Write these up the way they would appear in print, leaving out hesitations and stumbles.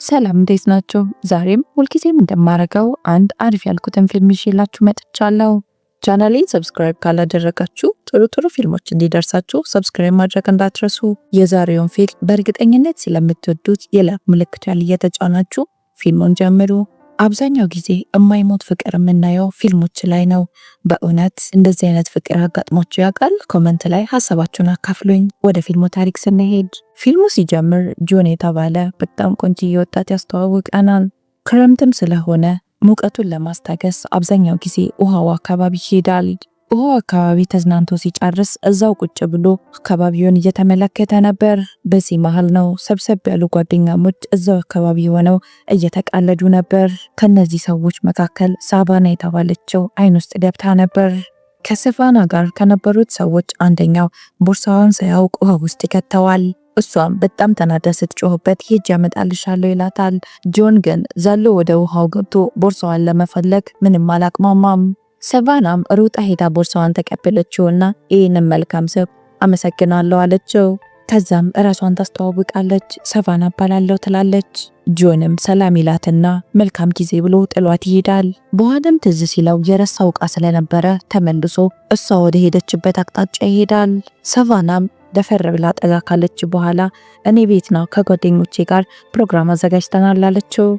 ሰላም እንዴት ናችሁ? ዛሬም ሁልጊዜም እንደማረገው አንድ አሪፍ ያልኩትን ፊልም ይዤላችሁ መጥቻለሁ። ቻናሌን ሰብስክራይብ ካላደረጋችሁ ጥሩ ፊልሞች እንዲደርሳችሁ ሰብስክራይብ ማድረግ እንዳትረሱ። የዛሬውን ፊልም በእርግጠኝነት ስለምትወዱት የላይክ ምልክቱን እየተጫናችሁ ፊልሙን ጀምሩ። አብዛኛው ጊዜ የማይሞት ፍቅር የምናየው ፊልሞች ላይ ነው። በእውነት እንደዚህ አይነት ፍቅር አጋጥሟችሁ ያውቃል? ኮመንት ላይ ሀሳባችሁን አካፍሉኝ። ወደ ፊልሙ ታሪክ ስንሄድ ፊልሙ ሲጀምር ጆን የተባለ በጣም ቆንጆ ወጣት ያስተዋውቀናል። ክረምትም ስለሆነ ሙቀቱን ለማስታገስ አብዛኛው ጊዜ ውሃው አካባቢ ይሄዳል። ውሃው አካባቢ ተዝናንቶ ሲጨርስ እዛው ቁጭ ብሎ አካባቢውን እየተመለከተ ነበር። በዚህ መሃል ነው ሰብሰብ ያሉ ጓደኛሞች እዛው አካባቢ ሆነው እየተቃለዱ ነበር። ከነዚህ ሰዎች መካከል ሳቫና የተባለችው አይን ውስጥ ገብታ ነበር። ከሳቫና ጋር ከነበሩት ሰዎች አንደኛው ቦርሳዋን ሳያውቅ ውሃ ውስጥ ይከተዋል። እሷም በጣም ተናዳ ስትጮህበት ሂጅ ያመጣልሻለሁ ይላታል። ጆን ግን ዘሎ ወደ ውሃው ገብቶ ቦርሳዋን ለመፈለግ ምንም አላቅማማም። ሳቫናም ሩጣ ሄዳ ቦርሳዋን ተቀበለችውና ይህንን መልካም ሰው አመሰግናለሁ አለችው። ከዛም እራሷን ታስተዋውቃለች። ሳቫና እባላለሁ ትላለች። ጆንም ሰላም ይላትና መልካም ጊዜ ብሎ ጥሏት ይሄዳል። በኋላም ትዝ ሲለው የረሳው ዕቃ ስለነበረ ተመልሶ እሷ ወደ ሄደችበት አቅጣጫ ይሄዳል። ሳቫናም ደፈር ብላ ጠጋ ካለች በኋላ እኔ ቤት ነው ከጓደኞቼ ጋር ፕሮግራም አዘጋጅተናል አለችው።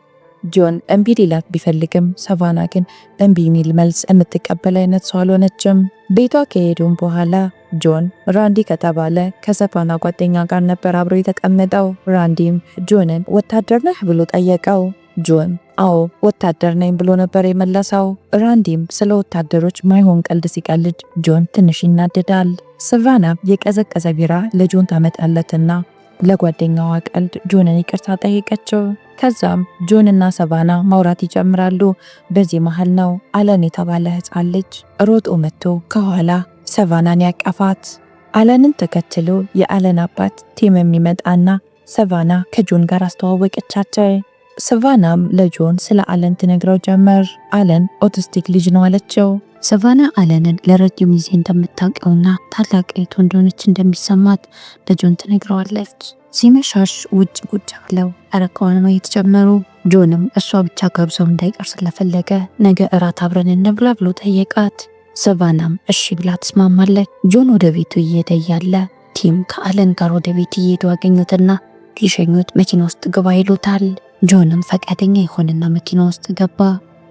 ጆን እምቢ ሊላት ቢፈልግም ሳቫና ግን እምቢ የሚል መልስ የምትቀበል አይነት ሰው አልሆነችም። ቤቷ ከሄዱም በኋላ ጆን ራንዲ ከተባለ ከሳቫና ጓደኛ ጋር ነበር አብሮ የተቀመጠው። ራንዲም ጆንን ወታደር ነህ ብሎ ጠየቀው። ጆን አዎ ወታደር ነኝ ብሎ ነበር የመለሰው። ራንዲም ስለ ወታደሮች ማይሆን ቀልድ ሲቀልድ ጆን ትንሽ ይናደዳል። ሳቫና የቀዘቀዘ ቢራ ለጆን ታመጣለትና ለጓደኛዋ ቀልድ ጆንን ይቅርታ ጠየቀችው። ከዛም ጆን እና ሳቫና ማውራት ይጀምራሉ። በዚህ መሃል ነው አለን የተባለ ሕፃን ልጅ ሮጦ መጥቶ ከኋላ ሳቫናን ያቀፋት። አለንን ተከትሎ የአለን አባት ቲም የሚመጣና ሳቫና ከጆን ጋር አስተዋወቀቻቸው። ሳቫናም ለጆን ስለ አለን ትነግረው ጀመር። አለን ኦቲስቲክ ልጅ ነው አለችው። ሳቫና አለንን ለረጅም ጊዜ እንደምታውቀውና ታላቅ እህቱ እንደሆነች እንደሚሰማት ለጆን ትነግረዋለች። ሲመሻሽ ውጭ ቁጭ ብለው አረካውን ነው የተጀመሩ። ጆንም እሷ ብቻ ጋብዘው እንዳይቀር ስለፈለገ ነገ እራት አብረን እንብላ ብሎ ጠየቃት። ሳቫናም እሺ ብላ ትስማማለች። ጆን ወደ ቤቱ እየሄደ ያለ ቲም ከአለን ጋር ወደ ቤት እየሄዱ አገኙትና ሊሸኙት መኪና ውስጥ ግባ ይሉታል። ጆንም ፈቃደኛ ይሆንና መኪና ውስጥ ገባ።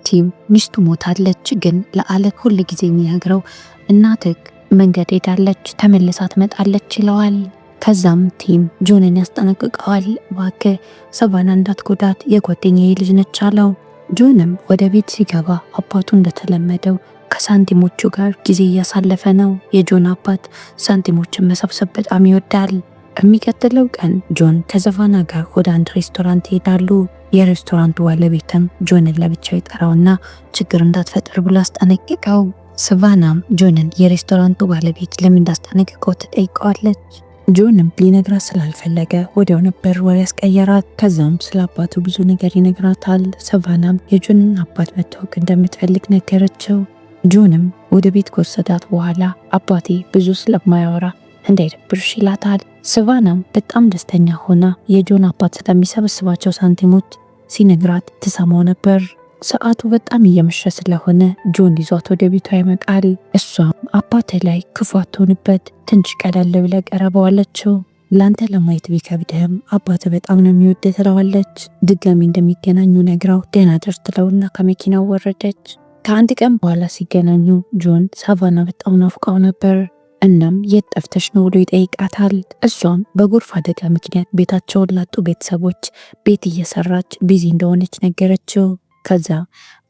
ቲም ሚስቱ ሞታለች፣ ግን ለአለን ሁል ጊዜ የሚነግረው እናትህ መንገድ ሄዳለች ተመልሳ ትመጣለች ይለዋል። ከዛም ቲም ጆንን ያስጠነቅቀዋል። እባክህ ሳቫና እንዳትጎዳት የጓደኛዬ ልጅ ነች አለው። ጆንም ወደ ቤት ሲገባ አባቱ እንደተለመደው ከሳንቲሞቹ ጋር ጊዜ እያሳለፈ ነው። የጆን አባት ሳንቲሞችን መሰብሰብ በጣም ይወዳል። የሚቀጥለው ቀን ጆን ከሳቫና ጋር ወደ አንድ ሬስቶራንት ይሄዳሉ። የሬስቶራንቱ ባለቤትም ጆንን ለብቻው ይጠራውና ችግር እንዳትፈጥር ብሎ አስጠነቅቀው። ሳቫናም ጆንን የሬስቶራንቱ ባለቤት ለምን እንዳስጠነቅቀው ትጠይቀዋለች። ጆንም ሊነግራት ስላልፈለገ ወዲያው ነበር ወሬ ያስቀየራት። ከዛም ስለ አባቱ ብዙ ነገር ይነግራታል። ሳቫናም የጆንን አባት መታወቅ እንደምትፈልግ ነገረችው። ጆንም ወደ ቤት ከወሰዳት በኋላ አባቴ ብዙ ስለማያወራ እንዳይደብርሽ ይላታል። ሳቫናም በጣም ደስተኛ ሆና የጆን አባት ስለሚሰበስባቸው ሳንቲሞች ሲነግራት ትሰማው ነበር። ሰዓቱ በጣም እየመሸ ስለሆነ ጆን ይዟት ወደ ቤቷ ይመጣል። እሷም አባቴ ላይ ክፉ አትሆንበት ትንሽ ቀለል ብለህ ቀረበው አለችው። ላንተ ለማየት ቢከብድህም አባቴ በጣም ነው የሚወደው ትለዋለች። ድጋሚ እንደሚገናኙ ነግራው ደህና ደር ትለውና ከመኪናው ወረደች። ከአንድ ቀን በኋላ ሲገናኙ ጆን ሳቫና በጣም ናፍቃው ነበር። እናም የት ጠፍተሽ ነው ብሎ ይጠይቃታል። እሷም በጎርፍ አደጋ ምክንያት ቤታቸውን ላጡ ቤተሰቦች ቤት እየሰራች ቢዚ እንደሆነች ነገረችው። ከዛ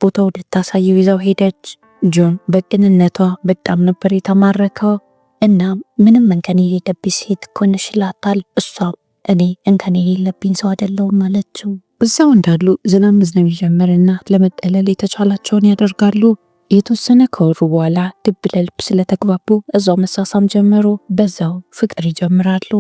ቦታው ልታሳየው ይዛው ሄደች። ጆን በቅንነቷ በጣም ነበር የተማረከው። እናም ምንም እንከን የሌለብኝ ሴት እኮ ነሽ ይላታል። እሷም እኔ እንከን የሌለብኝ ሰው አይደለሁም አለችው። እዛው እንዳሉ ዝናብ መዝነብ ይጀምርና ለመጠለል የተቻላቸውን ያደርጋሉ። የተወሰነ ከወሩ በኋላ ልብ ለልብ ስለተግባቡ እዛው መሳሳም ጀመሩ። በዛው ፍቅር ይጀምራሉ።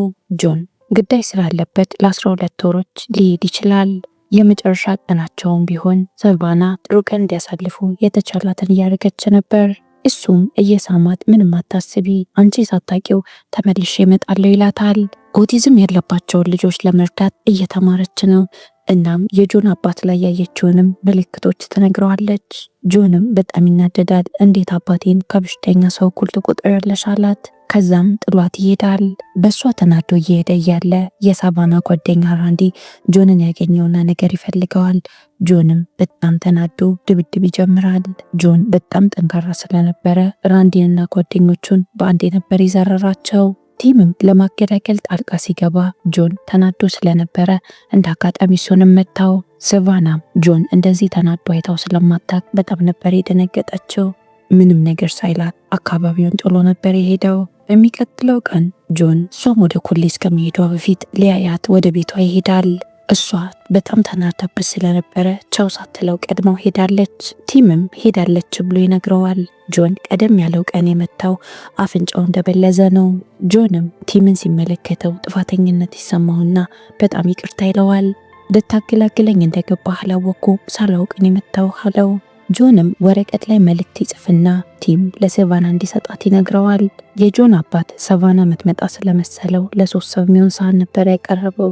ጆን ግዳይ ስላለበት ለ12 ወሮች ሊሄድ ይችላል። የመጨረሻ ቀናቸውን ቢሆን ሳቫና ጥሩ ቀን እንዲያሳልፉ የተቻላትን እያደረገች ነበር። እሱም እየሳማት ምንም አታስቢ አንቺ ሳታቂው ተመልሼ እመጣለሁ ይላታል። ኦቲዝም ያለባቸውን ልጆች ለመርዳት እየተማረች ነው። እናም የጆን አባት ላይ ያየችውንም ምልክቶች ትነግረዋለች። ጆንም በጣም ይናደዳል። እንዴት አባቴን ከበሽተኛ ሰው እኩል ትቆጥሪያለሽ አላት። ከዛም ጥሏት ይሄዳል። በእሷ ተናዶ እየሄደ እያለ የሳቫና ጓደኛ ራንዲ ጆንን ያገኘውና ነገር ይፈልገዋል። ጆንም በጣም ተናዶ ድብድብ ይጀምራል። ጆን በጣም ጠንካራ ስለነበረ ራንዲንና ጓደኞቹን በአንዴ ነበር ይዘረራቸው። ቲምም ለማገላገል ጣልቃ ሲገባ ጆን ተናዶ ስለነበረ እንደ አጋጣሚ እሱንም መታው። ሳቫናም ጆን እንደዚህ ተናዶ አይታው ስለማታውቅ በጣም ነበር የደነገጠችው። ምንም ነገር ሳይላት አካባቢውን ጥሎ ነበር የሄደው። በሚቀጥለው ቀን ጆን እሷም ወደ ኮሌጅ ከመሄዷ በፊት ሊያያት ወደ ቤቷ ይሄዳል። እሷ በጣም ተናዳበት ስለነበረ ቻው ሳትለው ቀድመው ሄዳለች። ቲምም ሄዳለች ብሎ ይነግረዋል። ጆን ቀደም ያለው ቀን የመታው አፍንጫው እንደበለዘ ነው። ጆንም ቲምን ሲመለከተው ጥፋተኝነት ይሰማውና በጣም ይቅርታ ይለዋል። ልታገላግለኝ እንደገባህ አላወኩም፣ ሳላውቅን የመታው አለው። ጆንም ወረቀት ላይ መልእክት ይጽፍና ቲም ለሳቫና እንዲሰጣት ይነግረዋል። የጆን አባት ሳቫና ምትመጣ ስለመሰለው ለ3 ሰው የሚሆን ሳህን ነበር ያቀረበው።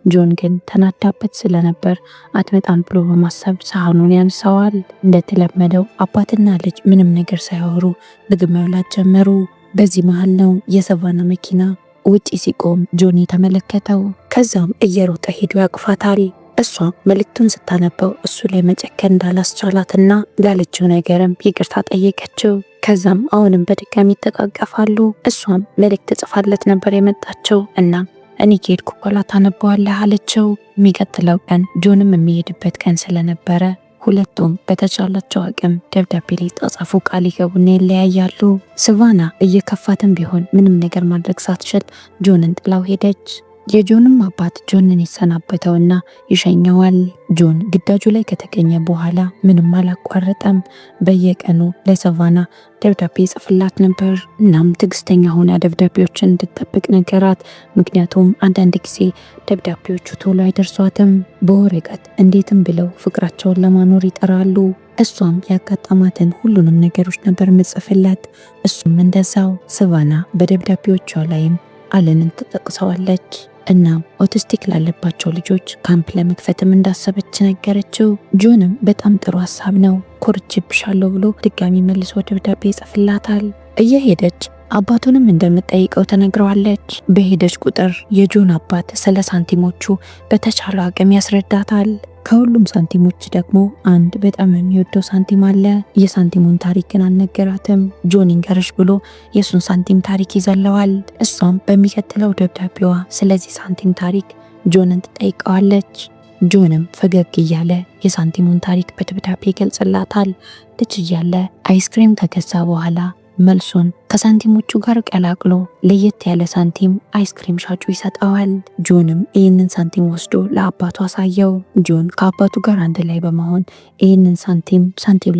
ጆን ግን ተናዳበት ስለነበር አትመጣም ብሎ በማሰብ ሳህኑን ያንሳዋል። እንደተለመደው አባትና ልጅ ምንም ነገር ሳያወሩ ምግብ መብላት ጀመሩ። በዚህ መሃል ነው የሳቫና መኪና ውጪ ሲቆም ጆኒ ተመለከተው። ከዛም እየሮጠ ሄዶ ያቅፋታል። እሷ መልእክቱን ስታነበው እሱ ላይ መጨከን እንዳላስቻላትና ላለችው ነገርም ይቅርታ ጠየቀችው። ከዛም አሁንም በድጋሚ ይተቃቀፋሉ። እሷም መልእክት ጽፋለት ነበር የመጣቸው እና እኔ ከሄድኩ በኋላ ታነበዋለህ አለችው። የሚቀጥለው ቀን ጆንም የሚሄድበት ቀን ስለነበረ ሁለቱም በተቻላቸው አቅም ደብዳቤ ላይ ተጻፉ ቃል ይገቡና ይለያያሉ። ሳቫና እየከፋትም ቢሆን ምንም ነገር ማድረግ ሳትችል ጆንን ጥላው ሄደች። የጆንም አባት ጆንን ይሰናበተውና ይሸኘዋል። ጆን ግዳጁ ላይ ከተገኘ በኋላ ምንም አላቋረጠም። በየቀኑ ለሳቫና ደብዳቤ ይጽፍላት ነበር። እናም ትዕግስተኛ ሆና ደብዳቤዎችን እንድትጠብቅ ነገራት። ምክንያቱም አንዳንድ ጊዜ ደብዳቤዎቹ ቶሎ አይደርሷትም። በወረቀት እንዴትም ብለው ፍቅራቸውን ለማኖር ይጠራሉ። እሷም ያጋጠማትን ሁሉንም ነገሮች ነበር ምጽፍለት። እሱም እንደዛው። ሳቫና በደብዳቤዎቿ ላይም አለንን ትጠቅሰዋለች። እና ኦቲስቲክ ላለባቸው ልጆች ካምፕ ለመክፈትም እንዳሰበች ነገረችው። ጆንም በጣም ጥሩ ሀሳብ ነው፣ ኮርችብሻለሁ ብሎ ድጋሚ መልሶ ደብዳቤ ይጽፍላታል። እየሄደች አባቱንም እንደምትጠይቀው ተነግረዋለች። በሄደች ቁጥር የጆን አባት ስለ ሳንቲሞቹ በተቻለ አቅም ያስረዳታል። ከሁሉም ሳንቲሞች ደግሞ አንድ በጣም የሚወደው ሳንቲም አለ። የሳንቲሙን ታሪክ ግን አልነገራትም። ጆን ይንገርሽ ብሎ የሱን ሳንቲም ታሪክ ይዘለዋል። እሷም በሚከተለው ደብዳቤዋ ስለዚህ ሳንቲም ታሪክ ጆንን ትጠይቀዋለች። ጆንም ፈገግ እያለ የሳንቲሙን ታሪክ በደብዳቤ ይገልጽላታል። ልጅ እያለ አይስክሪም ከገዛ በኋላ መልሱን ከሳንቲሞቹ ጋር ቀላቅሎ ለየት ያለ ሳንቲም አይስክሪም ሻጩ ይሰጠዋል። ጆንም ይህንን ሳንቲም ወስዶ ለአባቱ አሳየው። ጆን ከአባቱ ጋር አንድ ላይ በመሆን ይህንን ሳንቲም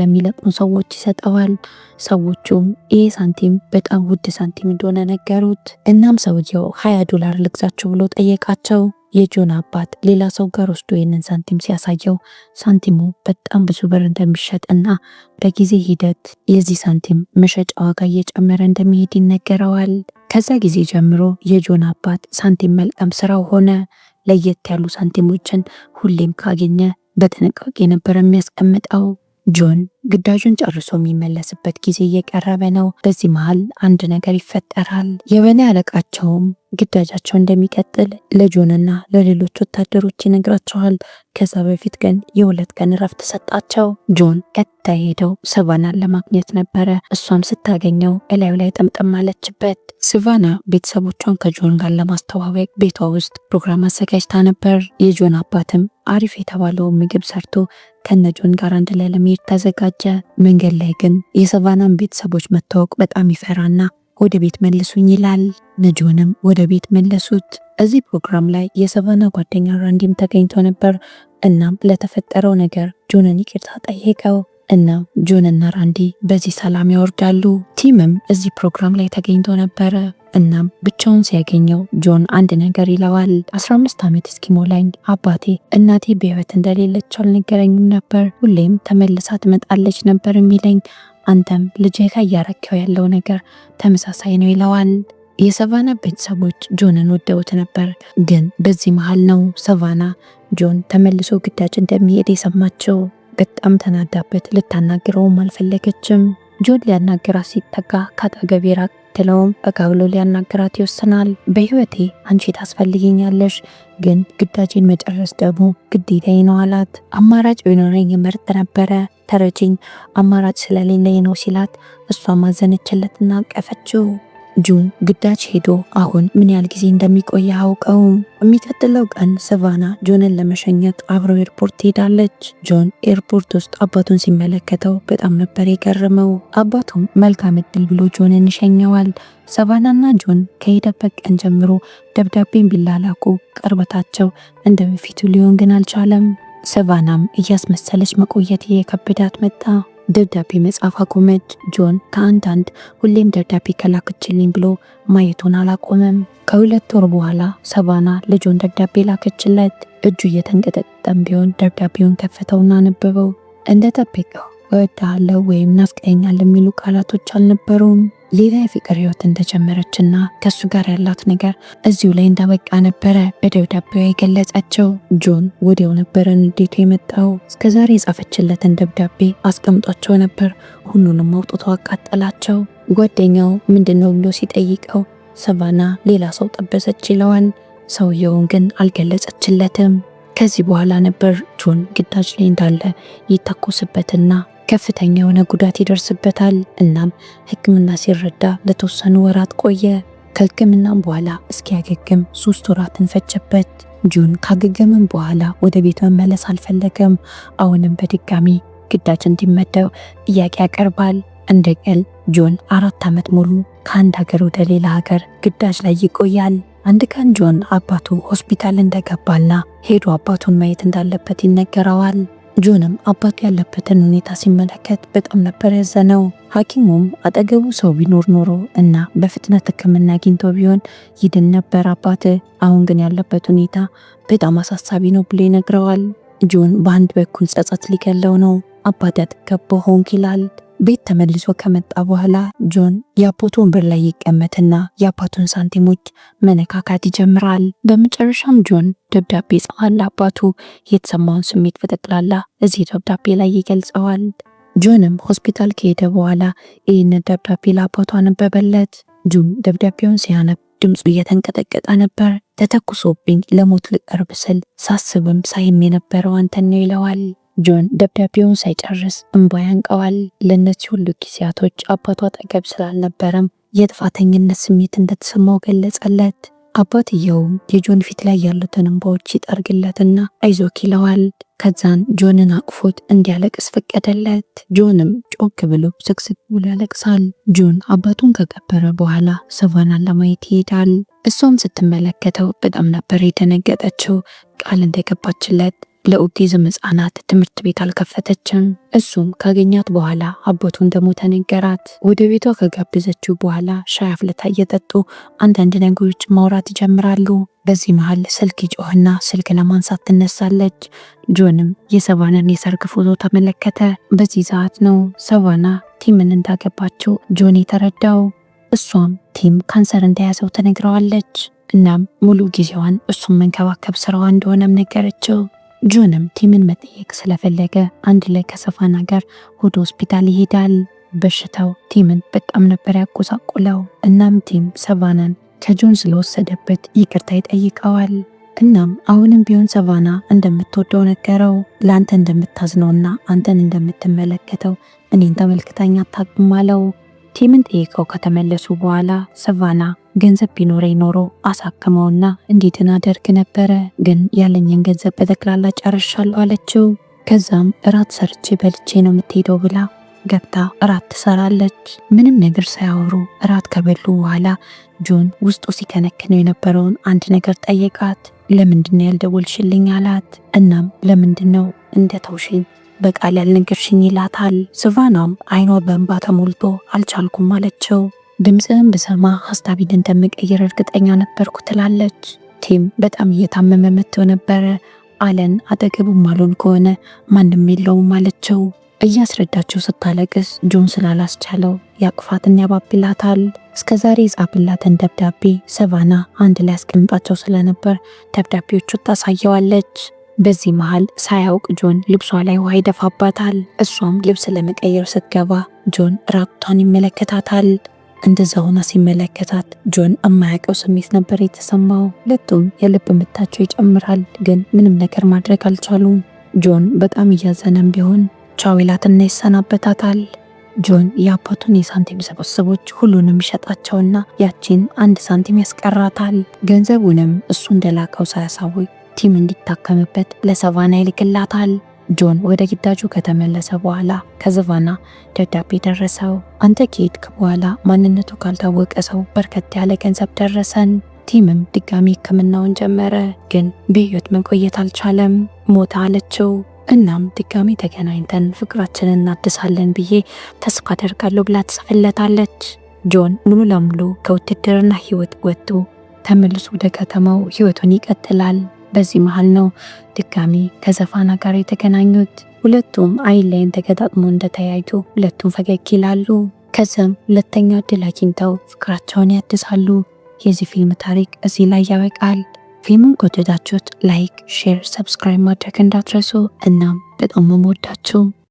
ለሚለቅሙ ሰዎች ይሰጠዋል። ሰዎቹም ይህ ሳንቲም በጣም ውድ ሳንቲም እንደሆነ ነገሩት። እናም ሰውየው $20 ልግዛቸው ብሎ ጠየቃቸው። የጆን አባት ሌላ ሰው ጋር ወስዶ ይህንን ሳንቲም ሲያሳየው ሳንቲሙ በጣም ብዙ ብር እንደሚሸጥ እና በጊዜ ሂደት የዚህ ሳንቲም መሸጫ ዋጋ እየጨመረ እንደሚሄድ ይነገረዋል። ከዛ ጊዜ ጀምሮ የጆን አባት ሳንቲም መልቀም ስራው ሆነ። ለየት ያሉ ሳንቲሞችን ሁሌም ካገኘ በጥንቃቄ ነበር የሚያስቀምጠው። ጆን ግዳጁን ጨርሶ የሚመለስበት ጊዜ እየቀረበ ነው። በዚህ መሃል አንድ ነገር ይፈጠራል። የበላይ አለቃቸውም ግዳጃቸው እንደሚቀጥል ለጆንና ለሌሎች ወታደሮች ይነግራቸዋል። ከዛ በፊት ግን የ2 ቀን እረፍት ሰጣቸው። ጆን ቀጥታ ሄደው ሳቫናን ለማግኘት ነበረ። እሷም ስታገኘው እላዩ ላይ ጠምጠም አለችበት። ሳቫና ቤተሰቦቿን ከጆን ጋር ለማስተዋወቅ ቤቷ ውስጥ ፕሮግራም አዘጋጅታ ነበር። የጆን አባትም አሪፍ የተባለውን ምግብ ሰርቶ ከነ ጆን ጋር አንድ ላይ ለመሄድ ተዘጋጀ። መንገድ ላይ ግን የሳቫናን ቤተሰቦች መታወቅ በጣም ይፈራና ወደ ቤት መልሱኝ ይላል። ጆንም ወደ ቤት መለሱት። እዚህ ፕሮግራም ላይ የሳቫና ጓደኛ ራንዲም ተገኝቶ ነበር። እናም ለተፈጠረው ነገር ጆንን ይቅርታ ጠየቀው። እናም ጆንና ራንዲ በዚህ ሰላም ያወርዳሉ። ቲምም እዚህ ፕሮግራም ላይ ተገኝቶ ነበረ። እናም ብቻውን ሲያገኘው ጆን አንድ ነገር ይለዋል። 15 ዓመት እስኪሞላኝ አባቴ እናቴ በህይወት እንደሌለች አልነገረኝም ነበር። ሁሌም ተመልሳ ትመጣለች ነበር የሚለኝ። አንተም ልጄ ጋር እያረከው ያለው ነገር ተመሳሳይ ነው ይለዋል። የሳቫና ቤተሰቦች ጆንን ወደውት ነበር። ግን በዚህ መሃል ነው ሳቫና ጆን ተመልሶ ግዳጅ እንደሚሄድ የሰማቸው። በጣም ተናዳበት ልታናግረውም አልፈለገችም። ጆን ሊያናግራት ሲጠጋ ከአጠገቤ ራቅ ትለውም ጠጋ ብሎ ሊያናግራት ይወስናል። በህይወቴ አንቺ ታስፈልጊኛለሽ፣ ግን ግዳጅን መጨረስ ደግሞ ግዴታዬ ነው አላት። አማራጭ ቢኖረኝ እመርጥ ነበረ፣ ተረጂኝ፣ አማራጭ ስለሌለኝ ነው ሲላት እሷ ማዘነችለትና አቀፈችው። ጆን ግዳጅ ሄዶ አሁን ምን ያህል ጊዜ እንደሚቆይ አውቀውም። የሚቀጥለው ቀን ሰቫና ጆንን ለመሸኘት አብረው ኤርፖርት ትሄዳለች። ጆን ኤርፖርት ውስጥ አባቱን ሲመለከተው በጣም ነበር የገረመው። አባቱም መልካም እድል ብሎ ጆንን ይሸኘዋል። ሰቫናና ጆን ከሄደበት ቀን ጀምሮ ደብዳቤን ቢላላኩ ቅርበታቸው እንደ በፊቱ ሊሆን ግን አልቻለም። ሰቫናም እያስመሰለች መቆየት የከበዳት መጣ። ደብዳቤ መጻፍ አቆመች። ጆን ከአንዳንድ ሁሌም ደብዳቤ ከላክችልኝ ብሎ ማየቱን አላቆመም። ከ2 ወር በኋላ ሰቫና ለጆን ደብዳቤ ላከችለት። እጁ እየተንቀጠቀጠም ቢሆን ደብዳቤውን ከፈተውና አነበበው። እንደጠበቀው እወድሃለሁ ወይም ናፍቀኸኛል የሚሉ ቃላቶች አልነበሩም። ሌላ የፍቅር ህይወት እንደጀመረችና ከሱ ጋር ያላት ነገር እዚሁ ላይ እንዳበቃ ነበረ በደብዳቤው የገለጸችው። ጆን ወዲያው ነበረ ንዴቱ የመጣው። እስከዛሬ የጻፈችለትን ደብዳቤ አስቀምጧቸው ነበር። ሁሉንም አውጥቶ አቃጠላቸው። ጓደኛው ምንድነው ብሎ ሲጠይቀው ሰቫና ሌላ ሰው ጠበሰች ይለዋል። ሰውየውን ግን አልገለጸችለትም። ከዚህ በኋላ ነበር ጆን ግዳጅ ላይ እንዳለ ይተኮስበትና ከፍተኛ የሆነ ጉዳት ይደርስበታል። እናም ሕክምና ሲረዳ ለተወሰኑ ወራት ቆየ። ከሕክምናም በኋላ እስኪያገግም 3 ወራትን ፈጀበት። ጆን ካገገመም በኋላ ወደ ቤት መመለስ አልፈለገም። አሁንም በድጋሚ ግዳጅ እንዲመደብ ጥያቄ ያቀርባል። እንደ ቀል ጆን 4 ዓመት ሙሉ ከአንድ ሀገር ወደ ሌላ ሀገር ግዳጅ ላይ ይቆያል። አንድ ቀን ጆን አባቱ ሆስፒታል እንደገባና ሄዶ አባቱን ማየት እንዳለበት ይነገረዋል። ጆንም አባቱ ያለበትን ሁኔታ ሲመለከት በጣም ነበር ያዘነው። ሐኪሙም አጠገቡ ሰው ቢኖር ኖሮ እና በፍጥነት ሕክምና አግኝቶ ቢሆን ይድን ነበር አባት፣ አሁን ግን ያለበት ሁኔታ በጣም አሳሳቢ ነው ብሎ ይነግረዋል። ጆን በአንድ በኩል ጸጸት ሊገለው ነው። አባት ያጠገበው ሆንክ ይላል። ቤት ተመልሶ ከመጣ በኋላ ጆን የአባቱ ወንበር ላይ ይቀመጥና የአባቱን ሳንቲሞች መነካካት ይጀምራል። በመጨረሻም ጆን ደብዳቤ ጽፏል። አባቱ የተሰማውን ስሜት በጠቅላላ እዚህ ደብዳቤ ላይ ይገልጸዋል። ጆንም ሆስፒታል ከሄደ በኋላ ይህን ደብዳቤ ለአባቱ አነበበለት። ጆን ደብዳቤውን ሲያነብ ድምፁ እየተንቀጠቀጠ ነበር። ተተኩሶብኝ ለሞት ልቀርብ ስል ሳስብም ሳይም የነበረው አንተን ነው ይለዋል። ጆን ደብዳቤውን ሳይጨርስ እንባ ያንቀዋል። ለእነዚህ ሁሉ ጊዜያቶች አባቱ አጠገብ ስላልነበረም የጥፋተኝነት ስሜት እንደተሰማው ገለጸለት። አባትየውም የጆን ፊት ላይ ያሉትን እንባዎች ይጠርግለትና አይዞክ ይለዋል። ከዛን ጆንን አቅፎት እንዲያለቅስ ፈቀደለት። ጆንም ጮክ ብሎ ስቅስቅ ብሎ ያለቅሳል። ጆን አባቱን ከቀበረ በኋላ ሰቫናን ለማየት ይሄዳል። እሷም ስትመለከተው በጣም ነበር የደነገጠችው። ቃል እንደገባችለት ለኦቲዝም ህጻናት ትምህርት ቤት አልከፈተችም። እሱም ካገኛት በኋላ አባቱ እንደሞተ ነገራት። ወደ ቤቷ ከጋበዘችው በኋላ ሻይ አፍልታ እየጠጡ አንዳንድ ነገሮች ማውራት ይጀምራሉ። በዚህ መሃል ስልክ ይጮህና ስልክ ለማንሳት ትነሳለች። ጆንም የሰቫናን የሰርግ ፎቶ ተመለከተ። በዚህ ሰዓት ነው ሰቫና ቲምን እንዳገባቸው ጆን የተረዳው። እሷም ቲም ካንሰር እንደያዘው ተነግረዋለች። እናም ሙሉ ጊዜዋን እሱን መንከባከብ ስራዋ እንደሆነም ነገረችው። ጆንም ቲምን መጠየቅ ስለፈለገ አንድ ላይ ከሰቫና ጋር ወደ ሆስፒታል ይሄዳል። በሽታው ቲምን በጣም ነበር ያቆሳቆለው። እናም ቲም ሰቫናን ከጆን ስለወሰደበት ይቅርታ ይጠይቀዋል። እናም አሁንም ቢሆን ሰቫና እንደምትወደው ነገረው። ለአንተ እንደምታዝነውና አንተን እንደምትመለከተው እኔን ተመልክታኝ አታውቅም አለው። ቲምን ጠይቀው ከተመለሱ በኋላ ሰቫና ገንዘብ ቢኖረኝ ኖሮ አሳክመውና እንዲድን አደርግ ነበረ፣ ግን ያለኝን ገንዘብ በጠቅላላ ጨርሻለሁ አለችው። ከዛም እራት ሰርቼ በልቼ ነው የምትሄደው ብላ ገብታ እራት ትሰራለች። ምንም ነገር ሳያወሩ እራት ከበሉ በኋላ ጆን ውስጡ ሲከነክነው የነበረውን አንድ ነገር ጠየቃት። ለምንድነው ያልደወልሽልኝ አላት። እናም ለምንድነው እንደተውሽኝ በቃል ያልነገርሽኝ ይላታል። ሰቫናም አይኗ በእንባ ተሞልቶ አልቻልኩም አለችው። ድምፅህን ብሰማ ሀሳቤን እንደምቀይር እርግጠኛ ነበርኩ ትላለች። ቲም በጣም እየታመመ መጥቶ ነበረ። አለን አጠገቡም አልሆን ከሆነ ማንም የለውም አለችው። እያስረዳችው ስታለቅስ ጆን ስላላስቻለው ያቅፋትን ያባብላታል። እስከዛሬ የጻፍላትን ደብዳቤ ሰቫና አንድ ላይ አስቀምጣቸው ስለነበር ደብዳቤዎቹ ታሳየዋለች። በዚህ መሃል ሳያውቅ ጆን ልብሷ ላይ ውሃ ይደፋባታል። እሷም ልብስ ለመቀየር ስትገባ ጆን ራቁቷን ይመለከታታል። እንደዛ ሆና ሲመለከታት ጆን የማያውቀው ስሜት ነበር የተሰማው። ሁለቱም የልብ ምታቸው ይጨምራል፣ ግን ምንም ነገር ማድረግ አልቻሉም። ጆን በጣም እያዘነም ቢሆን ቻው ይላትና ይሰናበታታል። ጆን የአባቱን የሳንቲም ስብስቦች ሁሉንም ይሸጣቸውና ያቺን 1 ሳንቲም ያስቀራታል። ገንዘቡንም እሱ እንደላከው ሳያሳውቅ ቲም እንዲታከምበት ለሰቫና ይልክላታል። ጆን ወደ ግዳጁ ከተመለሰ በኋላ ከሰቫና ደብዳቤ ደረሰው። አንተ ከሄድክ በኋላ ማንነቱ ካልታወቀ ሰው በርከት ያለ ገንዘብ ደረሰን። ቲምም ድጋሚ ሕክምናውን ጀመረ፣ ግን በሕይወት መቆየት አልቻለም። ሞታ አለችው። እናም ድጋሚ ተገናኝተን ፍቅራችንን እናድሳለን ብዬ ተስፋ አደርጋለሁ ብላ ትጽፍለታለች። ጆን ሙሉ ለሙሉ ከውትድርና ሕይወት ወጥቶ ተመልሶ ወደ ከተማው ሕይወቱን ይቀጥላል። በዚህ መሃል ነው ድጋሚ ከሰቫና ጋር የተገናኙት። ሁለቱም አይን ላይን ተገጣጥሞ እንደተያዩ ሁለቱም ፈገግ ይላሉ። ከዛም ሁለተኛ እድል አግኝተው ፍቅራቸውን ያድሳሉ። የዚህ ፊልም ታሪክ እዚህ ላይ ያበቃል። ፊልሙን ከወደዳችሁት ላይክ፣ ሼር፣ ሰብስክራይብ ማድረግ እንዳትረሱ። እናም በጣም የምወዳችሁ